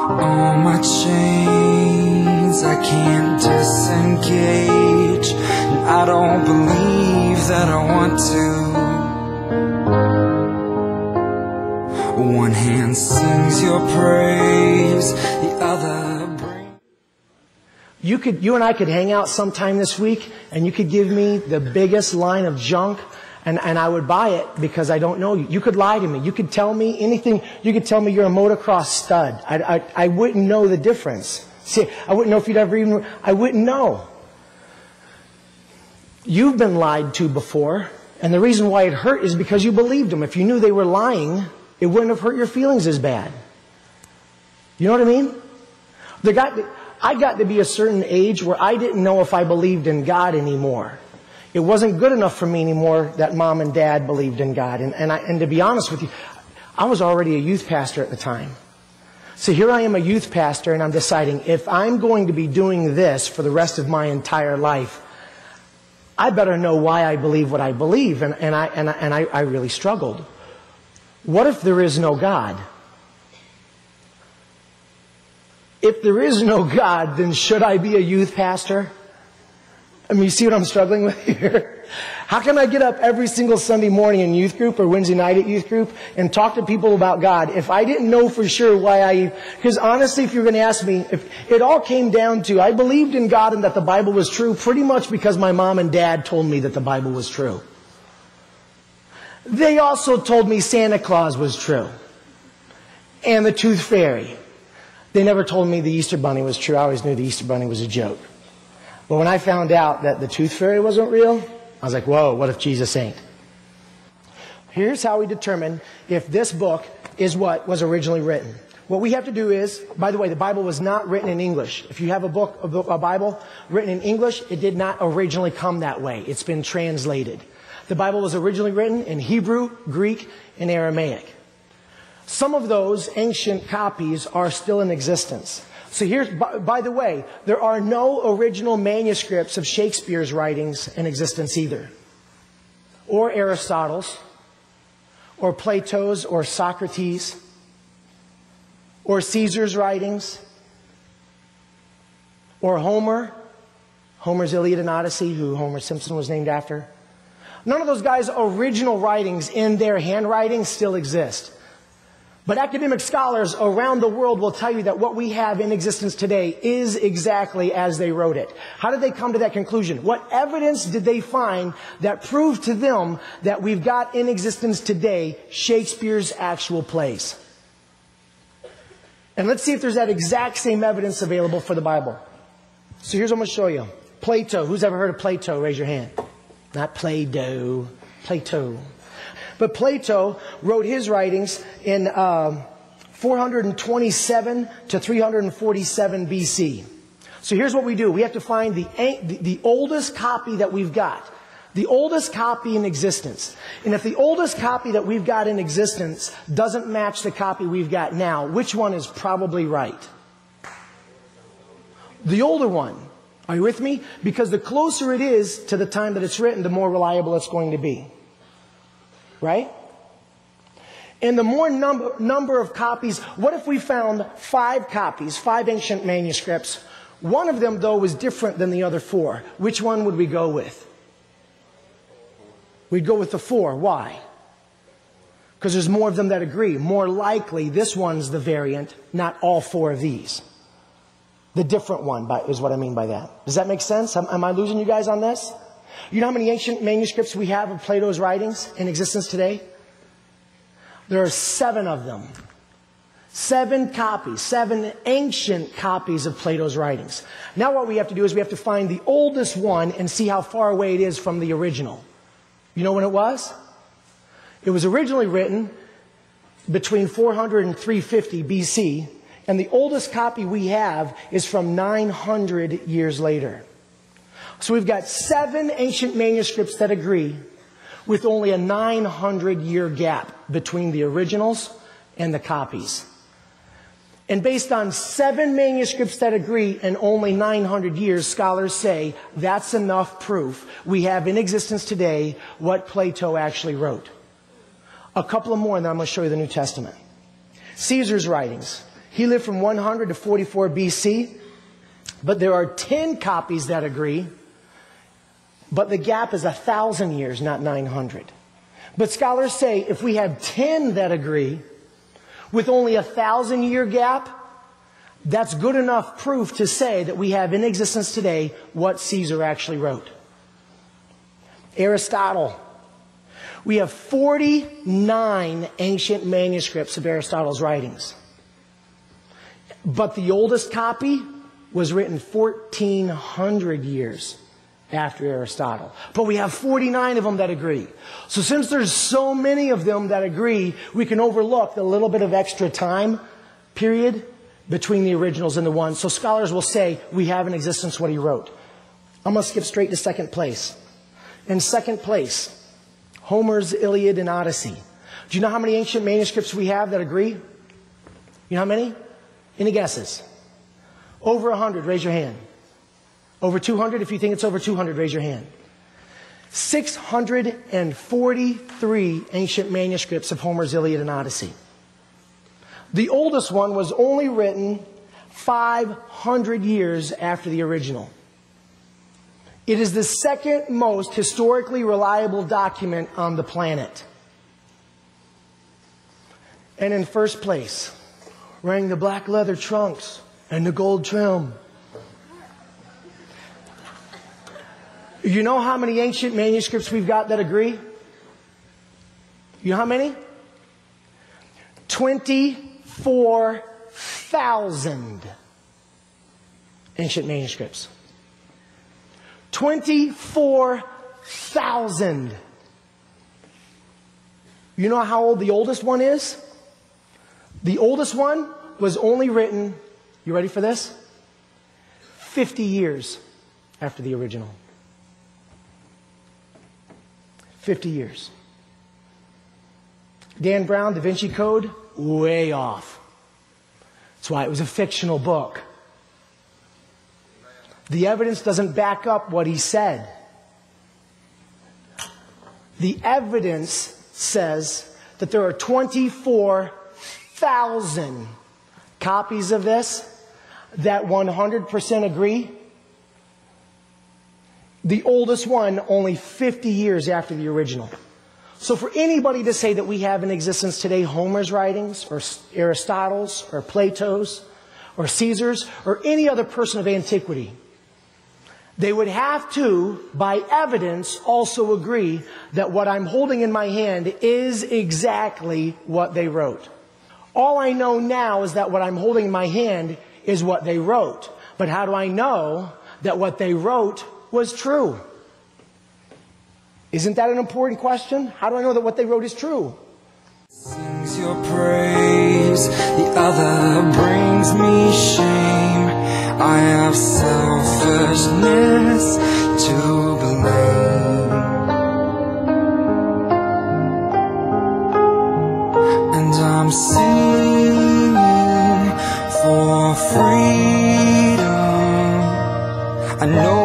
All my chains I can't disengage, and I don't believe that I want to. One hand sings your praise, the other brings... You and I could hang out sometime this week, and you could give me the biggest line of junk, and I would buy it because I don't know you. You could lie to me. You could tell me anything. You could tell me you're a motocross stud. I wouldn't know the difference. See, I wouldn't know if you'd ever even... I wouldn't know. You've been lied to before, and the reason why it hurt is because you believed them. If you knew they were lying, it wouldn't have hurt your feelings as bad. You know what I mean? I got to be a certain age where I didn't know if I believed in God anymore. It wasn't good enough for me anymore that mom and dad believed in God. And to be honest with you, I was already a youth pastor at the time. So here I am, a youth pastor, and I'm deciding if I'm going to be doing this for the rest of my entire life, I better know why I believe what I believe. And I really struggled. What if there is no God? If there is no God, then should I be a youth pastor? I mean, you see what I'm struggling with here? How can I get up every single Sunday morning in youth group or Wednesday night at youth group and talk to people about God if I didn't know for sure why because honestly, if you're going to ask me, if it all came down to, I believed in God and that the Bible was true pretty much because my mom and dad told me that the Bible was true. They also told me Santa Claus was true. And the Tooth Fairy. They never told me the Easter Bunny was true. I always knew the Easter Bunny was a joke. But when I found out that the Tooth Fairy wasn't real, I was like, whoa, what if Jesus ain't? Here's how we determine if this book is what was originally written. What we have to do is, by the way, the Bible was not written in English. If you have a Bible written in English, it did not originally come that way. It's been translated. The Bible was originally written in Hebrew, Greek, and Aramaic. Some of those ancient copies are still in existence. So here's, by the way, there are no original manuscripts of Shakespeare's writings in existence either. Or Aristotle's, or Plato's, or Socrates, or Caesar's writings, or Homer's Iliad and Odyssey, who Homer Simpson was named after. None of those guys' original writings in their handwriting still exist. But academic scholars around the world will tell you that what we have in existence today is exactly as they wrote it. How did they come to that conclusion? What evidence did they find that proved to them that we've got in existence today Shakespeare's actual plays? And let's see if there's that exact same evidence available for the Bible. So here's what I'm going to show you. Plato. Who's ever heard of Plato? Raise your hand. Not Play-Doh. Plato. But Plato wrote his writings in 427 to 347 BC. So here's what we do. We have to find the oldest copy that we've got. The oldest copy in existence. And if the oldest copy that we've got in existence doesn't match the copy we've got now, which one is probably right? The older one. Are you with me? Because the closer it is to the time that it's written, the more reliable it's going to be. Right? And the more number of copies, what if we found 5 copies, 5 ancient manuscripts? One of them, though, was different than the other 4. Which one would we go with? We'd go with the 4. Why? Because there's more of them that agree. More likely, this one's the variant, not all 4 of these. The different one is what I mean by that. Does that make sense? Am I losing you guys on this? You know how many ancient manuscripts we have of Plato's writings in existence today? There are 7 of them. 7 copies, 7 ancient copies of Plato's writings. Now what we have to do is we have to find the oldest one and see how far away it is from the original. You know when it was? It was originally written between 400 and 350 BC, and the oldest copy we have is from 900 years later. So we've got 7 ancient manuscripts that agree with only a 900-year gap between the originals and the copies. And based on 7 manuscripts that agree and only 900 years, scholars say that's enough proof we have in existence today what Plato actually wrote. A couple of more, and then I'm going to show you the New Testament. Caesar's writings. He lived from 100 to 44 BC, but there are 10 copies that agree, but the gap is 1,000 years, not 900. But scholars say if we have 10 that agree, with only 1,000-year gap, that's good enough proof to say that we have in existence today what Caesar actually wrote. Aristotle. We have 49 ancient manuscripts of Aristotle's writings. But the oldest copy was written 1,400 years after Aristotle. But we have 49 of them that agree. So since there's so many of them that agree, we can overlook the little bit of extra time period between the originals and the ones. So scholars will say we have in existence what he wrote. I'm going to skip straight to second place. In second place, Homer's Iliad and Odyssey. Do you know how many ancient manuscripts we have that agree? You know how many? Any guesses? Over 100, raise your hand. Over 200, if you think it's over 200, raise your hand. 643 ancient manuscripts of Homer's Iliad and Odyssey. The oldest one was only written 500 years after the original. It is the second most historically reliable document on the planet. And in first place, wearing the black leather trunks and the gold trim. You know how many ancient manuscripts we've got that agree? You know how many? 24,000 ancient manuscripts. 24,000. You know how old the oldest one is? The oldest one was only written, you ready for this? 50 years after the original. 50 years. Dan Brown, Da Vinci Code, way off. That's why it was a fictional book. The evidence doesn't back up what he said. The evidence says that there are 24,000 copies of this that 100% agree. The oldest one only 50 years after the original. So for anybody to say that we have in existence today Homer's writings, or Aristotle's, or Plato's, or Caesar's, or any other person of antiquity, they would have to, by evidence, also agree that what I'm holding in my hand is exactly what they wrote. All I know now is that what I'm holding in my hand is what they wrote. But how do I know that what they wrote was true? Isn't that an important question? How do I know that what they wrote is true? Sings your praise, the other brings me shame. I have selfishness to blame, and I'm singing for freedom. I know